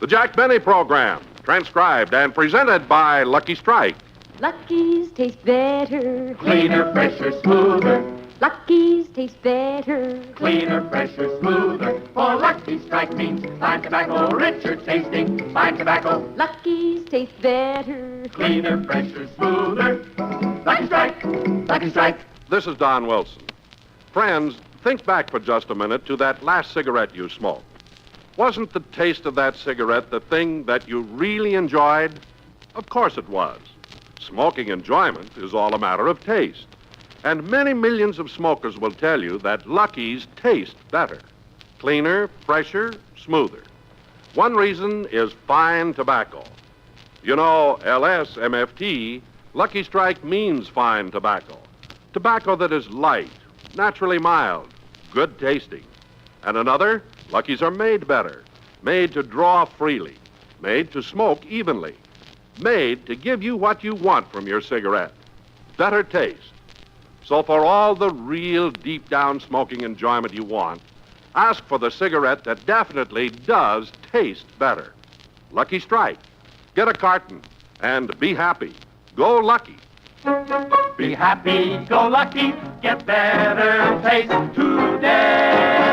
The Jack Benny Program, transcribed and presented by Lucky Strike. Lucky's taste better. Cleaner, fresher, smoother. Lucky's taste better. Cleaner, fresher, smoother. For Lucky Strike means fine tobacco, richer tasting, fine tobacco. Lucky's taste better. Cleaner, fresher, smoother. Lucky Strike, Lucky Strike. This is Don Wilson. Friends, think back for just a minute to that last cigarette you smoked. Wasn't the taste of that cigarette the thing that you really enjoyed? Of course it was. Smoking enjoyment is all a matter of taste. And many millions of smokers will tell you that Lucky's taste better. Cleaner, fresher, smoother. One reason is fine tobacco. You know, LSMFT, Lucky Strike means fine tobacco. Tobacco that is light, naturally mild, good tasting. And another, Lucky's are made better, made to draw freely, made to smoke evenly, made to give you what you want from your cigarette, better taste. So for all the real deep down smoking enjoyment you want, ask for the cigarette that definitely does taste better. Lucky Strike. Get a carton and be happy. Go Lucky. Be happy, go lucky, get better taste today.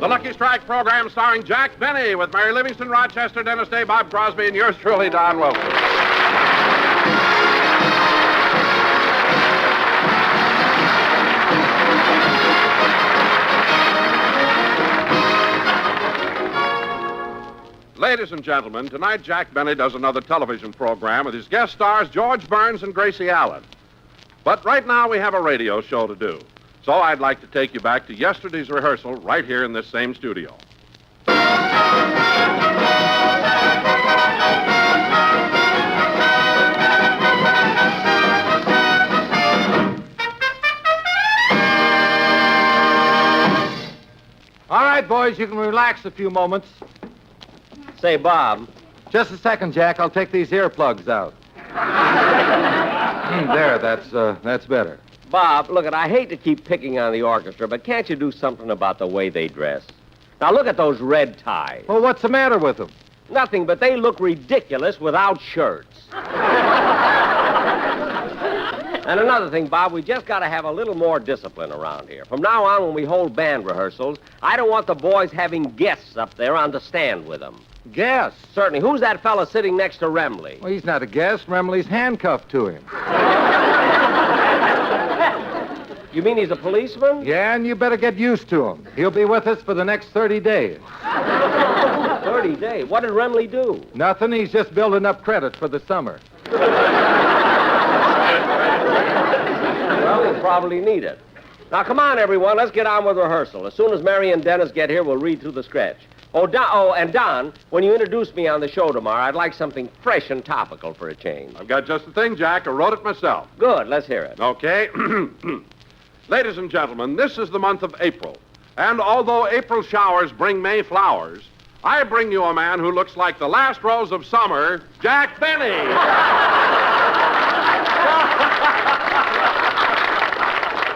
The Lucky Strike program starring Jack Benny with Mary Livingston, Rochester, Dennis Day, Bob Crosby, and yours truly, Don Wilson. Ladies and gentlemen, tonight Jack Benny does another television program with his guest stars George Burns and Gracie Allen. But right now we have a radio show to do. So I'd like to take you back to yesterday's rehearsal right here in this same studio. All right, boys, you can relax a few moments. Say, Bob. Just a second, Jack. I'll take these earplugs out. There, that's better. Bob, look, I hate to keep picking on the orchestra, but can't you do something about the way they dress? Now, look at those red ties. Well, what's the matter with them? Nothing, but they look ridiculous without shirts. And another thing, Bob, we just got to have a little more discipline around here. From now on, when we hold band rehearsals, I don't want the boys having guests up there on the stand with them. Guest? Certainly. Who's that fella sitting next to Remley? Well, he's not a guest. Remley's handcuffed to him. You mean he's a policeman? Yeah, and you better get used to him. He'll be with us for the next 30 days. 30 days? What did Remley do? Nothing. He's just building up credit for the summer. Well, we'll probably need it. Now, come on, everyone. Let's get on with rehearsal. As soon as Mary and Dennis get here, we'll read through the sketch. And Don, when you introduce me on the show tomorrow, I'd like something fresh and topical for a change. I've got just the thing, Jack. I wrote it myself. Good. Let's hear it. Okay. Ladies and gentlemen, this is the month of April. And although April showers bring May flowers, I bring you a man who looks like the last rose of summer, Jack Benny.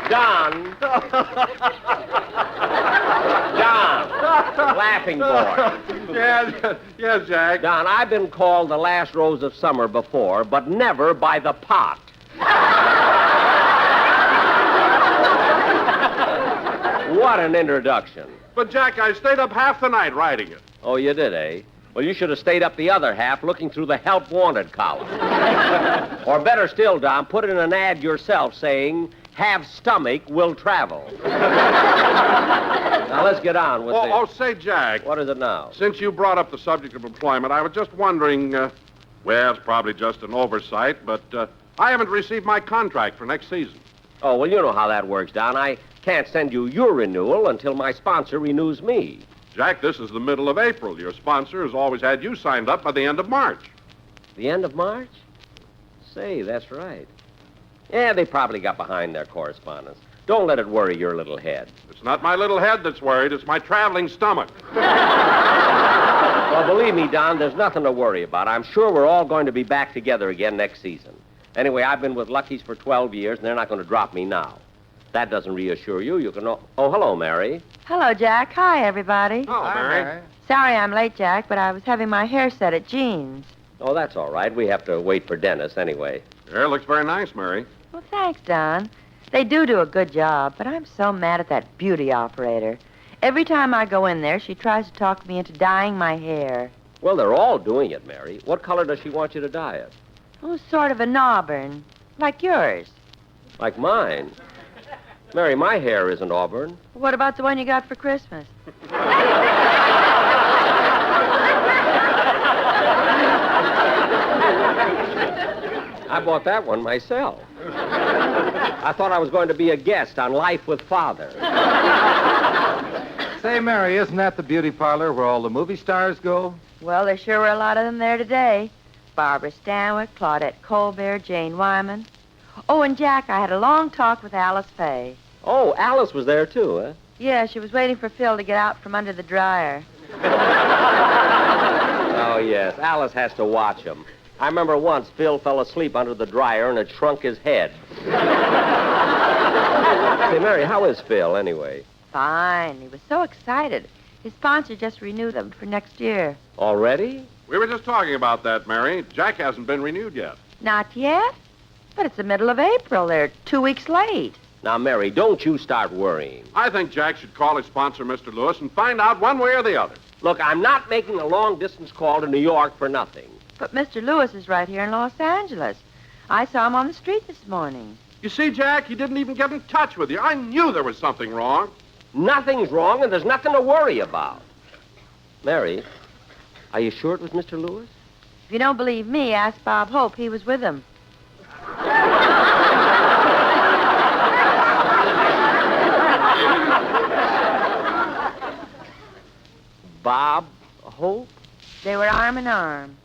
Don. Don. Laughing boy. Yes, Jack. Don, I've been called the last rose of summer before, but never by the pot. What an introduction. But, Jack, I stayed up half the night writing it. Oh, you did, eh? Well, you should have stayed up the other half looking through the help wanted column. Or better still, Don, put in an ad yourself saying, have stomach, will travel. Now, let's get on with this. Say, Jack. What is it now? Since you brought up the subject of employment, I was just wondering, well, it's probably just an oversight, but I haven't received my contract for next season. Oh, well, you know how that works, Don. I can't send you your renewal until my sponsor renews me. Jack, this is the middle of April. Your sponsor has always had you signed up by the end of March. The end of March? Say, that's right. Yeah, they probably got behind their correspondence. Don't let it worry your little head. It's not my little head that's worried. It's my traveling stomach. Well, believe me, Don, there's nothing to worry about. I'm sure we're all going to be back together again next season. Anyway, I've been with Lucky's for 12 years, and they're not going to drop me now. If that doesn't reassure you, you can... Oh, hello, Mary. Hello, Jack. Hi, everybody. Oh, Mary. Sorry I'm late, Jack, but I was having my hair set at Jean's. Oh, that's all right. We have to wait for Dennis anyway. Your hair looks very nice, Mary. Well, thanks, Don. They do a good job, but I'm so mad at that beauty operator. Every time I go in there, she tries to talk me into dyeing my hair. Well, they're all doing it, Mary. What color does she want you to dye it? Oh, sort of an auburn, like yours. Like mine. Mary, my hair isn't auburn. What about the one you got for Christmas? I bought that one myself. I thought I was going to be a guest on Life with Father. Say, Mary, isn't that the beauty parlor where all the movie stars go? Well, there sure were a lot of them there today. Barbara Stanwyck, Claudette Colbert, Jane Wyman. Oh, and Jack, I had a long talk with Alice Faye. Oh, Alice was there, too, huh? Yeah, she was waiting for Phil to get out from under the dryer. Oh, yes. Alice has to watch him. I remember once Phil fell asleep under the dryer and it shrunk his head. Say, Mary, how is Phil, anyway? Fine. He was so excited. His sponsor just renewed him for next year. Already? We were just talking about that, Mary. Jack hasn't been renewed yet. Not yet? But it's the middle of April. They're 2 weeks late. Now, Mary, don't you start worrying. I think Jack should call his sponsor, Mr. Lewis, and find out one way or the other. Look, I'm not making a long-distance call to New York for nothing. But Mr. Lewis is right here in Los Angeles. I saw him on the street this morning. You see, Jack, he didn't even get in touch with you. I knew there was something wrong. Nothing's wrong, and there's nothing to worry about. Mary, are you sure it was Mr. Lewis? If you don't believe me, ask Bob Hope. He was with him. Bob Hope? They were arm in arm.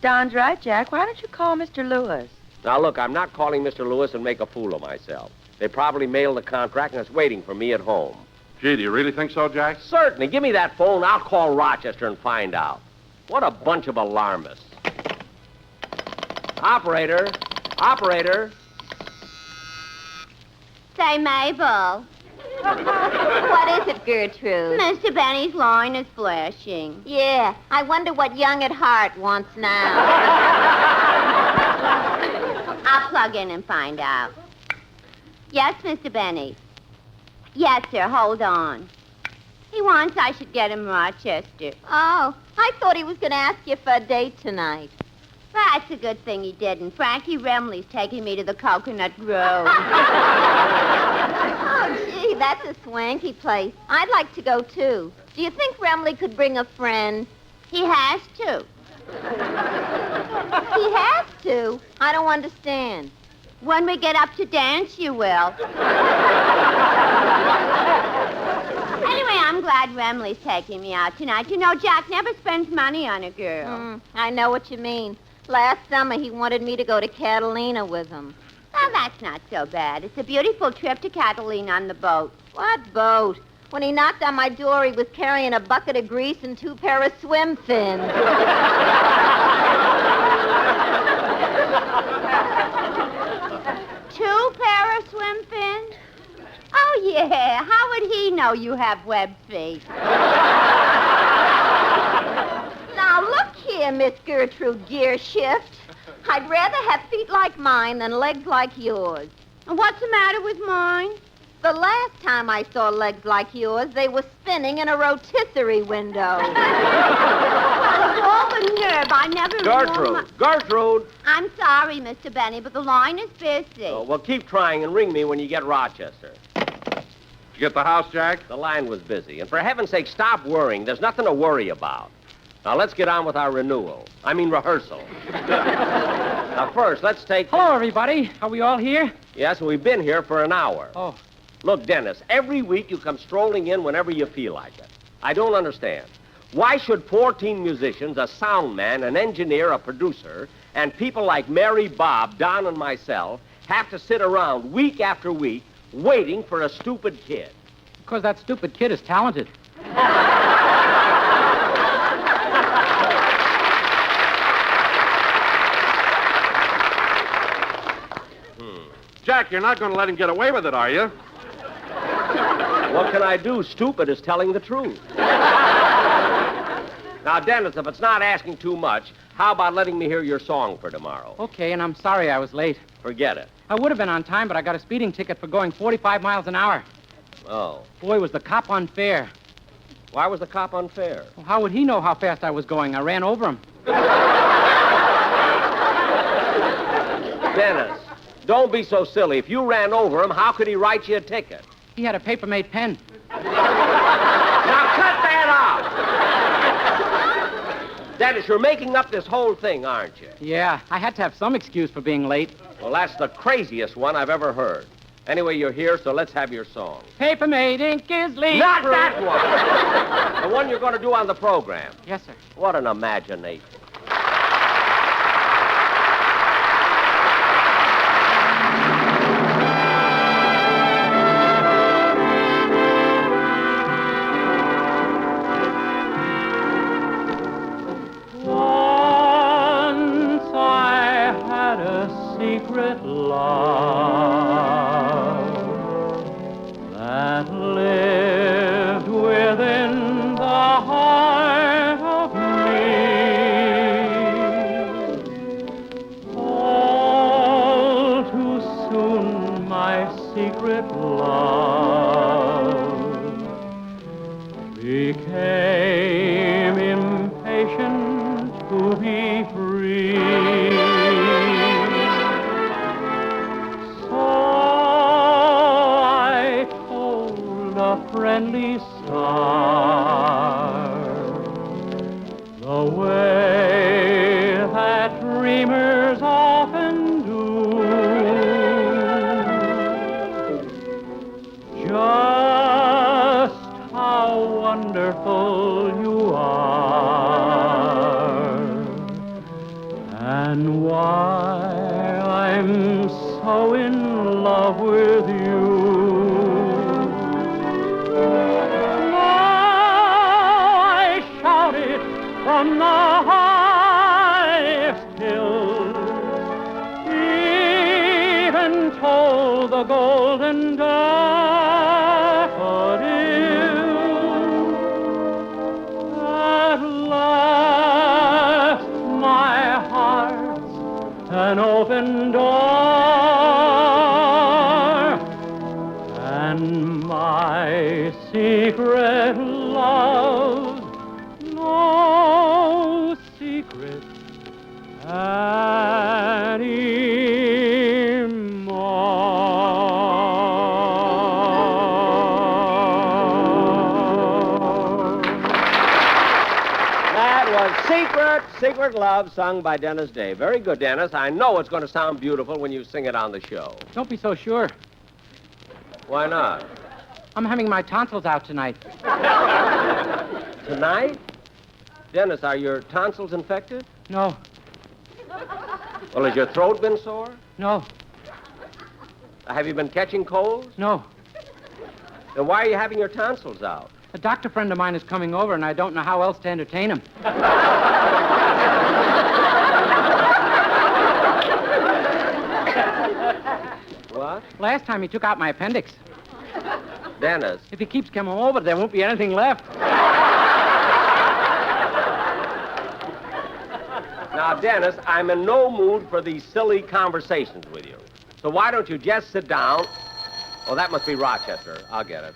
Don's right, Jack. Why don't you call Mr. Lewis? Now, look, I'm not calling Mr. Lewis and make a fool of myself. They probably mailed the contract and it's waiting for me at home. Gee, do you really think so, Jack? Certainly. Give me that phone. I'll call Rochester and find out. What a bunch of alarmists. Operator. Operator. Say, Mabel. What is it, Gertrude? Mr. Benny's line is flashing. Yeah, I wonder what young at heart wants now. I'll plug in and find out. Yes, Mr. Benny. Yes, sir, hold on. He wants I should get him Rochester. Oh, I thought he was going to ask you for a date tonight. That's a good thing he didn't. Frankie Remley's taking me to the Coconut Grove. Oh, gee, that's a swanky place. I'd like to go, too. Do you think Remley could bring a friend? He has to. He has to. I don't understand. When we get up to dance, you will. Anyway, I'm glad Remley's taking me out tonight. You know, Jack never spends money on a girl. I know what you mean. Last summer, he wanted me to go to Catalina with him. Well, that's not so bad. It's a beautiful trip to Catalina on the boat. What boat? When he knocked on my door, he was carrying a bucket of grease and 2 pair of swim fins. 2 pair of swim fins? Oh, yeah. How would he know you have web feet? Now, look here, Miss Gertrude Gearshift. I'd rather have feet like mine than legs like yours. And what's the matter with mine? The last time I saw legs like yours, they were spinning in a rotisserie window. All the nerve. I never... Gertrude. Gertrude. I'm sorry, Mr. Benny, but the line is busy. Oh, well, keep trying and ring me when you get Rochester. Did you get the house, Jack? The line was busy. And for heaven's sake, stop worrying. There's nothing to worry about. Now, let's get on with our rehearsal. Now, first, let's take... Hello, everybody. Are we all here? Yes, we've been here for an hour. Oh. Look, Dennis, every week you come strolling in whenever you feel like it. I don't understand. Why should 14 musicians, a sound man, an engineer, a producer, and people like Mary, Bob, Don, and myself have to sit around week after week waiting for a stupid kid? Because that stupid kid is talented. Jack, you're not going to let him get away with it, are you? What can I do? Stupid is telling the truth. Now, Dennis, if it's not asking too much, how about letting me hear your song for tomorrow? Okay, and I'm sorry I was late. Forget it. I would have been on time, but I got a speeding ticket for going 45 miles an hour. Oh. Boy, was the cop unfair. Why was the cop unfair? Well, how would he know how fast I was going? I ran over him. Dennis, don't be so silly. If you ran over him, how could he write you a ticket? He had a paper-made pen. Now cut that out! Dennis, you're making up this whole thing, aren't you? Yeah, I had to have some excuse for being late. Well, that's the craziest one I've ever heard. Anyway, you're here, so let's have your song. Paper-made ink is leak. Not that one! The one you're going to do on the program. Yes, sir. What an imagination. Once I had a secret love that lived within the heart of me. All too soon my secret love became impatient to be free. So I told a friendly star the way that dreamers often do. Just how wonderful you are, and why I'm so in love with you. Now I shout it from the highest hill, even told the golden daffodil. At last my heart's an open door, and my secret love, no secret anymore. That was Secret Love, sung by Dennis Day. Very good, Dennis. I know it's going to sound beautiful when you sing it on the show. Don't be so sure. Why not? I'm having my tonsils out tonight. Tonight? Dennis, are your tonsils infected? No, Well, has your throat been sore? no, Have you been catching colds? no. Then why are you having your tonsils out? A doctor friend of mine is coming over, and I don't know how else to entertain him. What? Last time he took out my appendix. Dennis. If he keeps coming over, there won't be anything left. Now, Dennis, I'm in no mood for these silly conversations with you. So why don't you just sit down? Oh, that must be Rochester. I'll get it.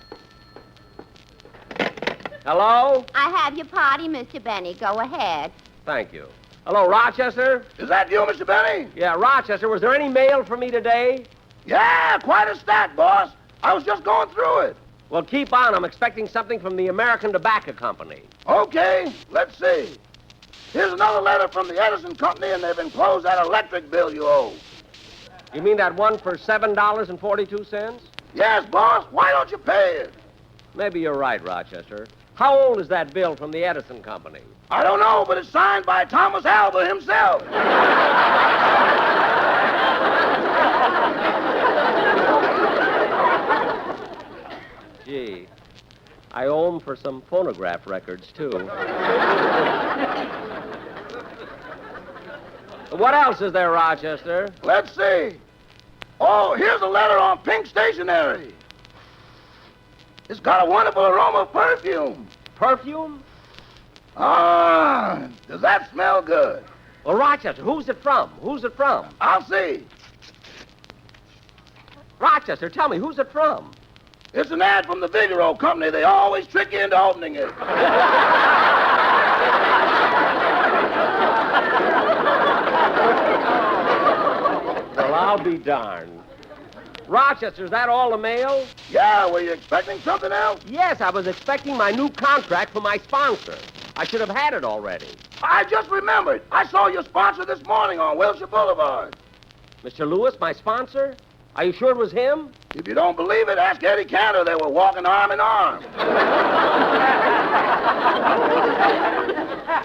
Hello? I have your party, Mr. Benny. Go ahead. Thank you. Hello, Rochester? Is that you, Mr. Benny? Yeah, Rochester, was there any mail for me today? Yeah, quite a stack, boss. I was just going through it. Well, keep on. I'm expecting something from the American Tobacco Company. Okay, let's see. Here's another letter from the Edison Company, and they've enclosed that electric bill you owe. You mean that one for $7.42? Yes, boss. Why don't you pay it? Maybe you're right, Rochester. How old is that bill from the Edison Company? I don't know, but it's signed by Thomas Alva himself. Gee, I owe him for some phonograph records, too. What else is there, Rochester? Let's see. Oh, here's a letter on pink stationery. It's got a wonderful aroma of perfume. Perfume? Ah, does that smell good? Well, Rochester, who's it from? Who's it from? I'll see. Rochester, tell me, who's it from? It's an ad from the Figaro company. They always trick you into opening it. Well, I'll be darned. Rochester, is that all the mail? Yeah, were you expecting something else? Yes, I was expecting my new contract for my sponsor. I should have had it already. I just remembered. I saw your sponsor this morning on Wilshire Boulevard. Mr. Lewis, my sponsor? Are you sure it was him? If you don't believe it, ask Eddie Cantor. They were walking arm in arm.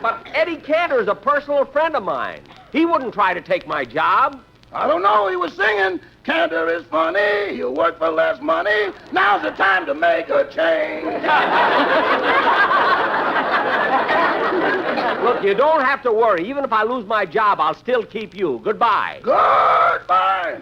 But Eddie Cantor is a personal friend of mine. He wouldn't try to take my job. I don't know. He was singing, Cantor is funny. He'll work for less money. Now's the time to make a change. Look, you don't have to worry. Even if I lose my job, I'll still keep you. Goodbye. Goodbye.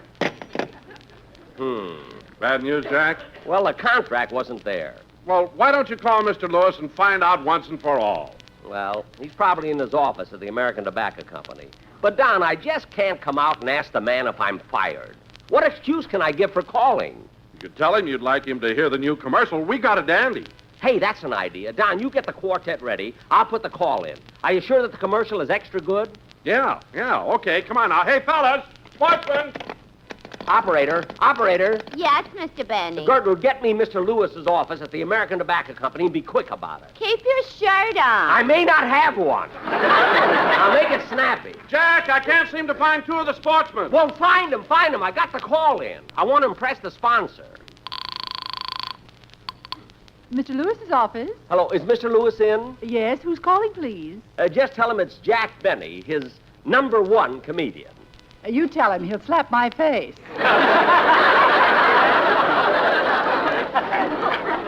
Bad news, Jack? Well, the contract wasn't there. Well, why don't you call Mr. Lewis and find out once and for all? Well, he's probably in his office at the American Tobacco Company. But, Don, I just can't come out and ask the man if I'm fired. What excuse can I give for calling? You could tell him you'd like him to hear the new commercial. We got a dandy. Hey, that's an idea. Don, you get the quartet ready. I'll put the call in. Are you sure that the commercial is extra good? Yeah, okay, come on now. Hey, fellas, sportsmen! Operator. Yes, Mr. Benny. Gertrude, get me Mr. Lewis's office at the American Tobacco Company and be quick about it. Keep your shirt on. I may not have one. I'll make it snappy. Jack, I can't seem to find two of the sportsmen. Well, find them. I got the call in. I want to impress the sponsor. Mr. Lewis's office? Hello, is Mr. Lewis in? Yes, who's calling, please? Just tell him it's Jack Benny, his #1 comedian. You tell him. He'll slap my face.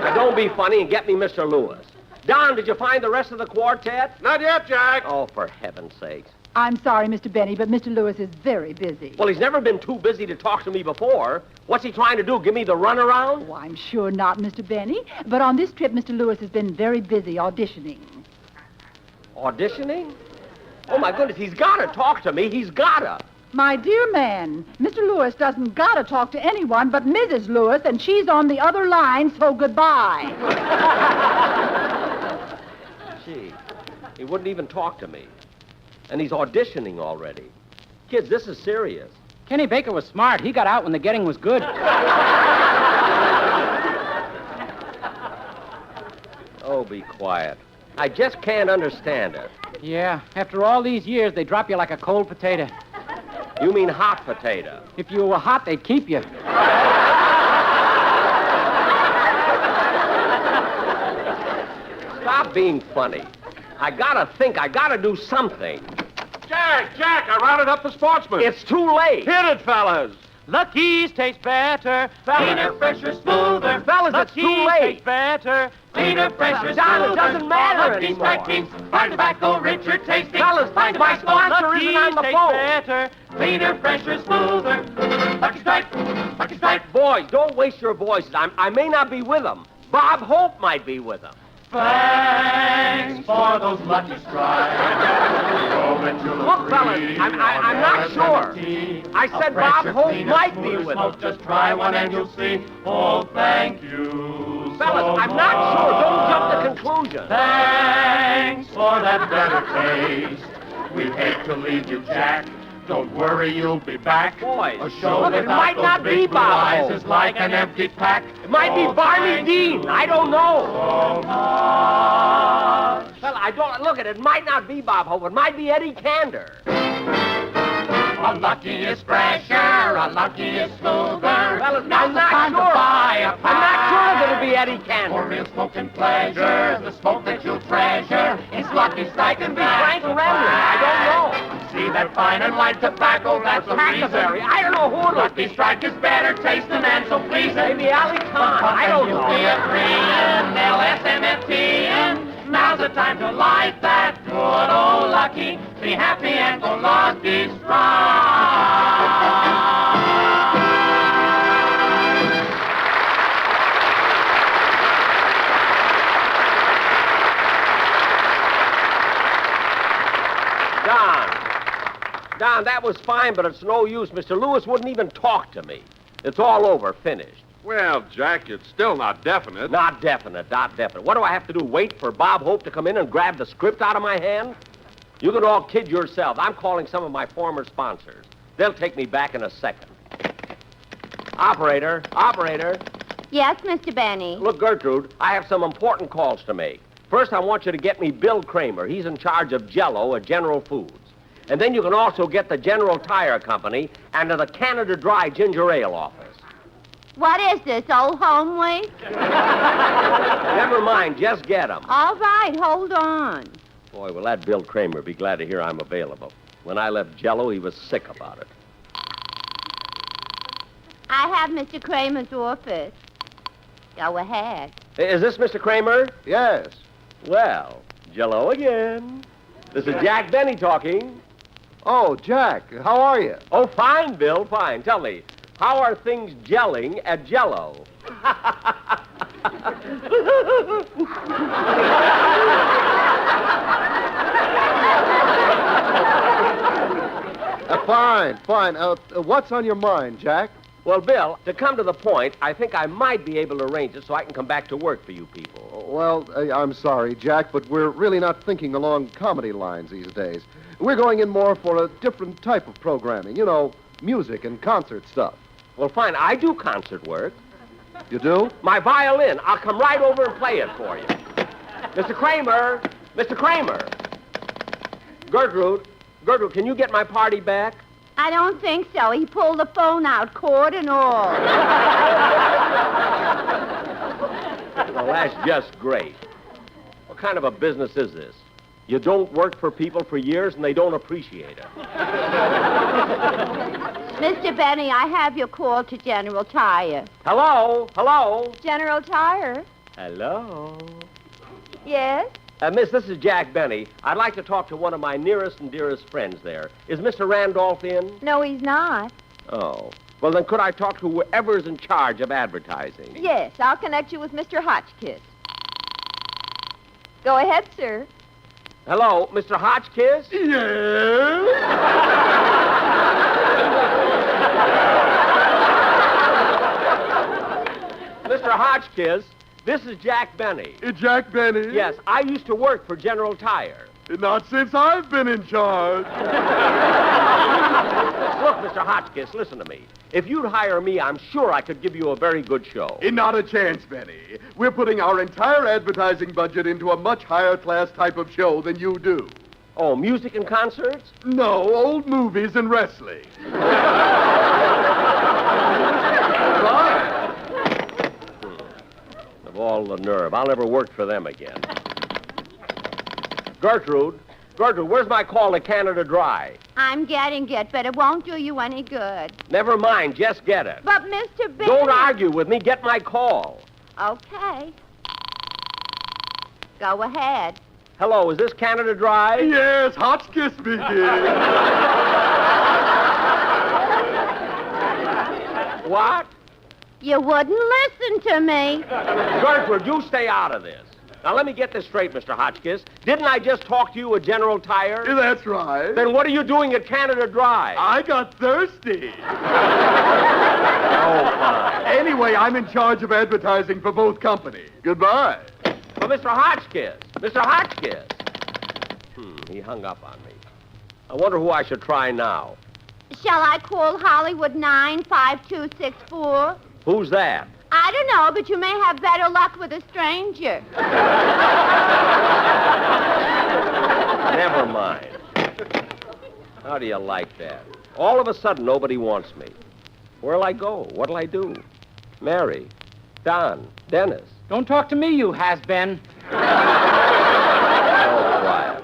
Now, don't be funny and get me Mr. Lewis. Don, did you find the rest of the quartet? Not yet, Jack. Oh, for heaven's sakes. I'm sorry, Mr. Benny, but Mr. Lewis is very busy. Well, he's never been too busy to talk to me before. What's he trying to do, give me the runaround? Oh, I'm sure not, Mr. Benny. But on this trip, Mr. Lewis has been very busy auditioning. Auditioning? Oh, my goodness, he's got to talk to me. He's got to. My dear man, Mr. Lewis doesn't gotta talk to anyone but Mrs. Lewis, and she's on the other line, so goodbye. Gee, he wouldn't even talk to me. And he's auditioning already. Kids, this is serious. Kenny Baker was smart. He got out when the getting was good. Oh, be quiet. I just can't understand it. Yeah, after all these years, they drop you like a cold potato. You mean hot potato? If you were hot, they'd keep you. Stop being funny. I gotta think. I gotta do something. Jack, I rounded up the sportsmen. It's too late. Hit it, fellas. Lucky's taste better. Cleaner, fresher, smoother. Fellas, it's too Lucky's late. taste better. Cleaner, fresher, Don, it smoother. doesn't matter Lucky's anymore. strike means fine tobacco, richer tasting. Fellas, fine my tobacco, sponsor isn't on the taste phone. better. cleaner, fresher, smoother. Lucky Strike, Lucky Strike. Boys, don't waste your voices. I may not be with them. Bob Hope might be with them. Thanks for those Lucky Strikes. Look, fellas, I'm not sure. I said Bob Hope might be with them. Just try one and you'll see. Oh, thank you. Fellas, I'm not sure. Don't jump to conclusions. Thanks for that better taste. We hate to leave you, Jack. Don't worry, you'll be back. Boys, A show look, it without might those not big be blue Bob eyes Hope. is like an empty pack. It might be Barney thank Dean. you I don't know. so much. Well, I don't look at it. It might not be Bob Hope. It might be Eddie Cantor. A Lucky is fresher, a Lucky is smoother. Fellas, Now's I'm the not time sure. to buy a I'm not sure pack. that it'll be Eddie For Cantor. real smoking pleasure, the smoke that you'll treasure is Lucky Strike It and could be Frank Remley. I don't know. See that fine and light tobacco, that's the reason. Hackleberry. I don't know who it'll Lucky be. Strike is better tasting and so pleasing. Maybe Ali Khan. I don't You'll know. be agreeing, LSMFT-ing. Now's the time to light that good old Lucky. Be happy and go Lucky Strike. Don, that was fine, but it's no use. Mr. Lewis wouldn't even talk to me. It's all over, finished. Well, Jack, it's still not definite. Not definite, not definite. What do I have to do, wait for Bob Hope to come in and grab the script out of my hand? You can all kid yourselves. I'm calling some of my former sponsors. They'll take me back in a second. Operator. Yes, Mr. Benny. Look, Gertrude, I have some important calls to make. First, I want you to get me Bill Kramer. He's in charge of Jell-O at General Foods. And then you can also get the General Tire Company and the Canada Dry Ginger Ale office. What is this, Old Home Week? Never mind, just get them. All right, hold on. Boy, will that Bill Kramer be glad to hear I'm available. When I left Jell-O, he was sick about it. I have Mr. Kramer's office. Go ahead. Is this Mr. Kramer? Yes. Well, Jell-O again. This is Jack Benny talking. Oh, Jack, how are you? Oh, fine, Bill, fine. Tell me, how are things gelling at Jell-O? Fine. What's on your mind, Jack? Well, Bill, to come to the point, I think I might be able to arrange it so I can come back to work for you people. Well, I'm sorry, Jack, but we're really not thinking along comedy lines these days. We're going in more for a different type of programming. You know, music and concert stuff. Well, fine, I do concert work. You do? My violin. I'll come right over and play it for you. Mr. Kramer! Mr. Kramer! Gertrude, can you get my party back? I don't think so. He pulled the phone out, cord and all. Well, that's just great. What kind of a business is this? You don't work for people for years and they don't appreciate it. Mr. Benny, I have your call to General Tire. Hello? General Tire? Hello? Yes? Miss, this is Jack Benny. I'd like to talk to one of my nearest and dearest friends there. Is Mr. Randolph in? No, he's not. Oh. Well, then could I talk to whoever's in charge of advertising? Yes, I'll connect you with Mr. Hotchkiss. Go ahead, sir. Hello, Mr. Hotchkiss? Yes? Mr. Hotchkiss, this is Jack Benny. Jack Benny? Yes, I used to work for General Tire. Not since I've been in charge. Look, Mr. Hotchkiss, listen to me. If you'd hire me, I'm sure I could give you a very good show. Not a chance, Benny. We're putting our entire advertising budget into a much higher class type of show than you do. Oh, music and concerts? No, old movies and wrestling. Of all the nerve, I'll never work for them again. Gertrude, where's my call to Canada Dry? I'm getting it, but it won't do you any good. Never mind, just get it. But, Mr. Benny... Don't argue with me, get my call. Okay. Go ahead. Hello, is this Canada Dry? Yes, Hotchkiss speaking. What? You wouldn't listen to me. Gertrude, you stay out of this. Now, let me get this straight, Mr. Hotchkiss. Didn't I just talk to you at General Tire? That's right. Then what are you doing at Canada Dry? I got thirsty. Oh, fine. Anyway, I'm in charge of advertising for both companies. Goodbye. But Mr. Hotchkiss. He hung up on me. I wonder who I should try now. Shall I call Hollywood 95264? Who's that? I don't know, but you may have better luck with a stranger. Never mind. How do you like that? All of a sudden, nobody wants me. Where'll I go? What'll I do? Mary, Don, Dennis. Don't talk to me, you has-been. Oh, quiet.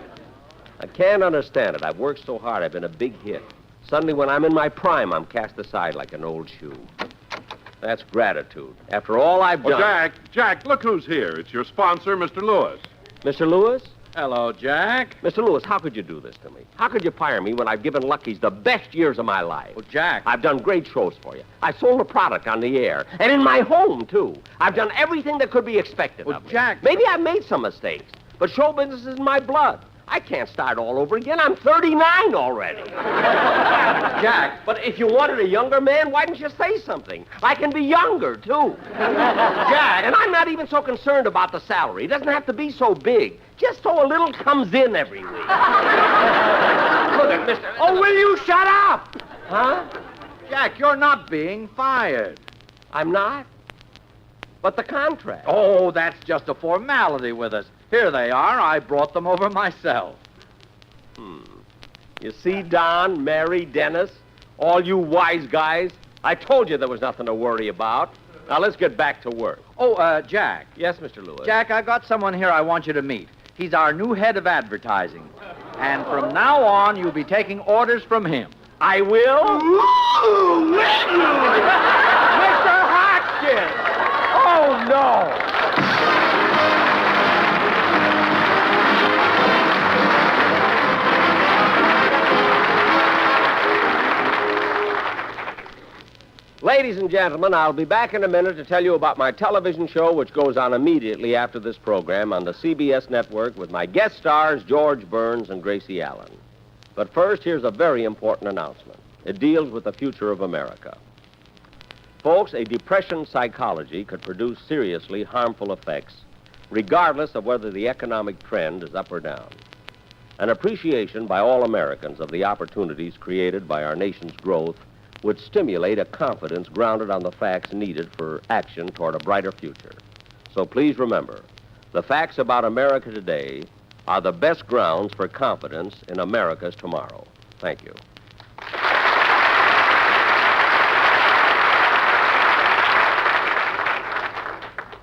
I can't understand it. I've worked so hard. I've been a big hit. Suddenly, when I'm in my prime, I'm cast aside like an old shoe. That's gratitude. After all I've done... Well, Jack, look who's here. It's your sponsor, Mr. Lewis. Mr. Lewis? Hello, Jack. Mr. Lewis, how could you do this to me? How could you fire me when I've given Lucky's the best years of my life? Well, Jack. I've done great shows for you. I sold a product on the air, and in my home, too. I've done everything that could be expected of me. Jack. Maybe I've made some mistakes, but show business is in my blood. I can't start all over again. I'm 39 already. Jack, but if you wanted a younger man, why didn't you say something? I can be younger, too. Jack, and I'm not even so concerned about the salary. It doesn't have to be so big. Just so a little comes in every week. Look at Mr. Oh, will you shut up? Huh? Jack, you're not being fired. I'm not? But the contract. Oh, that's just a formality with us. Here they are. I brought them over myself. You see, Don, Mary, Dennis, all you wise guys, I told you there was nothing to worry about. Now, let's get back to work. Oh, Jack. Yes, Mr. Lewis? Jack, I got someone here I want you to meet. He's our new head of advertising. And from now on, you'll be taking orders from him. I will? Ooh, will you? Mr. Hodgkin! Oh, no! Ladies and gentlemen, I'll be back in a minute to tell you about my television show, which goes on immediately after this program on the CBS network with my guest stars, George Burns and Gracie Allen. But first, here's a very important announcement. It deals with the future of America. Folks, a depression psychology could produce seriously harmful effects, regardless of whether the economic trend is up or down. An appreciation by all Americans of the opportunities created by our nation's growth would stimulate a confidence grounded on the facts needed for action toward a brighter future. So please remember, the facts about America today are the best grounds for confidence in America's tomorrow. Thank you.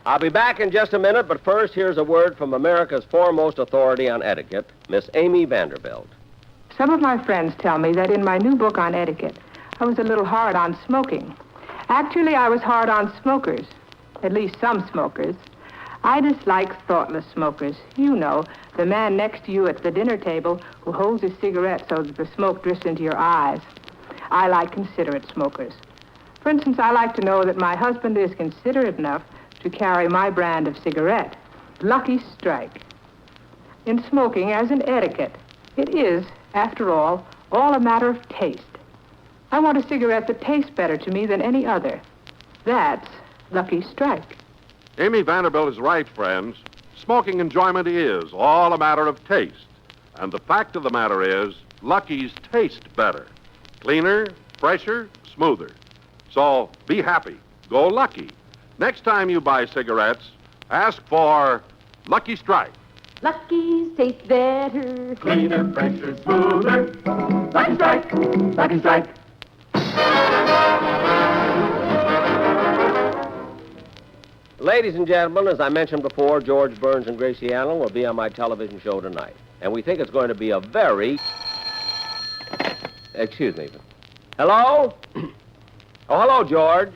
I'll be back in just a minute, but first, here's a word from America's foremost authority on etiquette, Miss Amy Vanderbilt. Some of my friends tell me that in my new book on etiquette, I was a little hard on smoking. Actually, I was hard on smokers, at least some smokers. I dislike thoughtless smokers. You know, the man next to you at the dinner table who holds his cigarette so that the smoke drifts into your eyes. I like considerate smokers. For instance, I like to know that my husband is considerate enough to carry my brand of cigarette, Lucky Strike. In smoking, as in etiquette, it is, after all a matter of taste. I want a cigarette that tastes better to me than any other. That's Lucky Strike. Amy Vanderbilt is right, friends. Smoking enjoyment is all a matter of taste. And the fact of the matter is, Lucky's taste better. Cleaner, fresher, smoother. So be happy. Go Lucky. Next time you buy cigarettes, ask for Lucky Strike. Lucky's taste better. Cleaner, fresher, smoother. Lucky Strike, Lucky Strike. Ladies and gentlemen, as I mentioned before, George Burns and Gracie Allen will be on my television show tonight. And we think it's going to be a very... Excuse me. Hello? Oh, hello, George.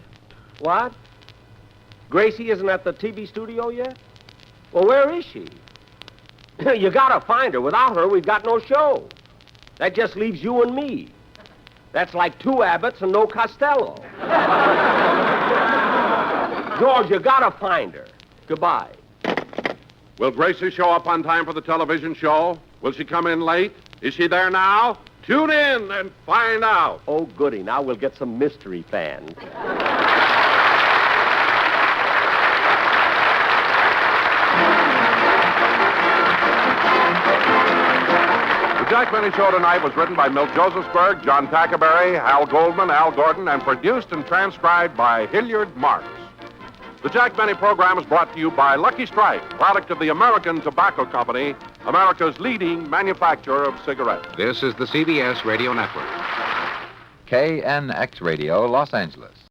What? Gracie isn't at the TV studio yet? Well, where is she? You gotta find her. Without her, we've got no show. That just leaves you and me. That's like 2 Abbotts and no Costello. George, you gotta find her. Goodbye. Will Gracie show up on time for the television show? Will she come in late? Is she there now? Tune in and find out. Oh, goody. Now we'll get some mystery fans. The Jack Benny Show tonight was written by Milt Josephsberg, John Tackerberry, Hal Goldman, Al Gordon, and produced and transcribed by Hilliard Marks. The Jack Benny program is brought to you by Lucky Strike, product of the American Tobacco Company, America's leading manufacturer of cigarettes. This is the CBS Radio Network. KNX Radio, Los Angeles.